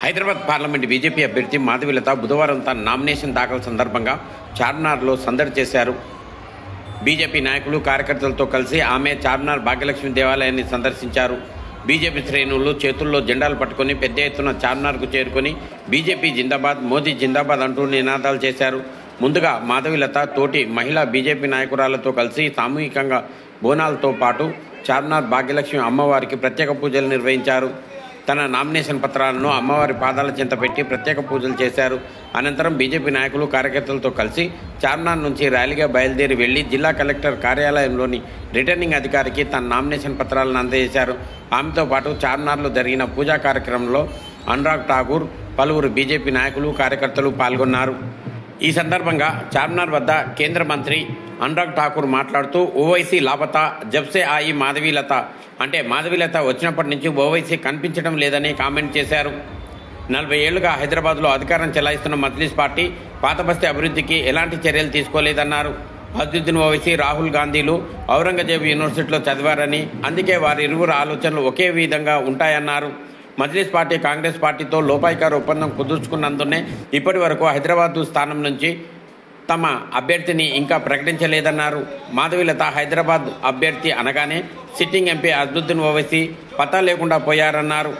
Hyderabad parliament BJP అభ్యర్థి మాధవీలత బుధవారం తన నామినేషన్ దాఖలు సందర్భంగా చార్మినార్లో సందడి చేశారు. బీజేపీ నాయకులు కార్యకర్తలతో కలిసి ఆమె చార్మినార్ భాగ్యలక్ష్మి దేవాలయాన్ని సందర్శించారు. బీజేపీ శ్రేణులు చేతుల్లో జెండాలు పట్టుకుని పెద్ద ఎత్తున చార్మినార్కు చేరుకుని బీజేపీ జిందాబాద్, మోదీ జిందాబాద్ అంటూ నినాదాలు చేశారు. ముందుగా మాధవీలత తోటి మహిళా బీజేపీ నాయకురాలతో కలిసి సామూహికంగా బోనాలతో పాటు చార్మినార్ భాగ్యలక్ష్మి అమ్మవారికి ప్రత్యేక పూజలు నిర్వహించారు. తన నామినేషన్ పత్రాలను అమ్మవారి పాదాల చెంత పెట్టి ప్రత్యేక పూజలు చేశారు. అనంతరం బీజేపీ నాయకులు కార్యకర్తలతో కలిసి చార్మినార్ నుంచి ర్యాలీగా బయలుదేరి వెళ్లి జిల్లా కలెక్టర్ కార్యాలయంలోని రిటర్నింగ్ అధికారికి తన నామినేషన్ పత్రాలను అందజేశారు. ఆమెతో పాటు చార్మినార్లో జరిగిన పూజా కార్యక్రమంలో అనురాగ్ ఠాకూర్, పలువురు బీజేపీ నాయకులు, కార్యకర్తలు పాల్గొన్నారు. ఈ సందర్భంగా చార్మినార్ వద్ద కేంద్ర మంత్రి అనురాగ్ ఠాకూర్ మాట్లాడుతూ ఓవైసీ లాపతా జబ్సే ఆయి మాధవీలత అంటే మాధవీలత వచ్చినప్పటి నుంచి ఓవైసీ కనిపించడం లేదని కామెంట్ చేశారు. 40 ఏళ్లుగా హైదరాబాద్లో అధికారం చెలాయిస్తున్న మజ్లిస్ పార్టీ పాతబస్తీ అభివృద్ధికి ఎలాంటి చర్యలు తీసుకోలేదన్నారు. అసదుద్దీన్ ఓవైసీ, రాహుల్ గాంధీలు ఔరంగజేబ్ యూనివర్సిటీలో చదివారని, అందుకే వారిరువురు ఆలోచనలు ఒకే విధంగా ఉంటాయన్నారు. మజ్లిస్ పార్టీ కాంగ్రెస్ పార్టీతో లోపాయికార ఒప్పందం కుదుర్చుకున్నందునే ఇప్పటి వరకు హైదరాబాద్ స్థానం నుంచి తమ అభ్యర్థిని ఇంకా ప్రకటించలేదన్నారు. మాధవీలత హైదరాబాద్ అభ్యర్థి అనగానే సిట్టింగ్ ఎంపీ అసదుద్దీన్ ఓవైసీ పత్తా లేకుండా పోయారన్నారు.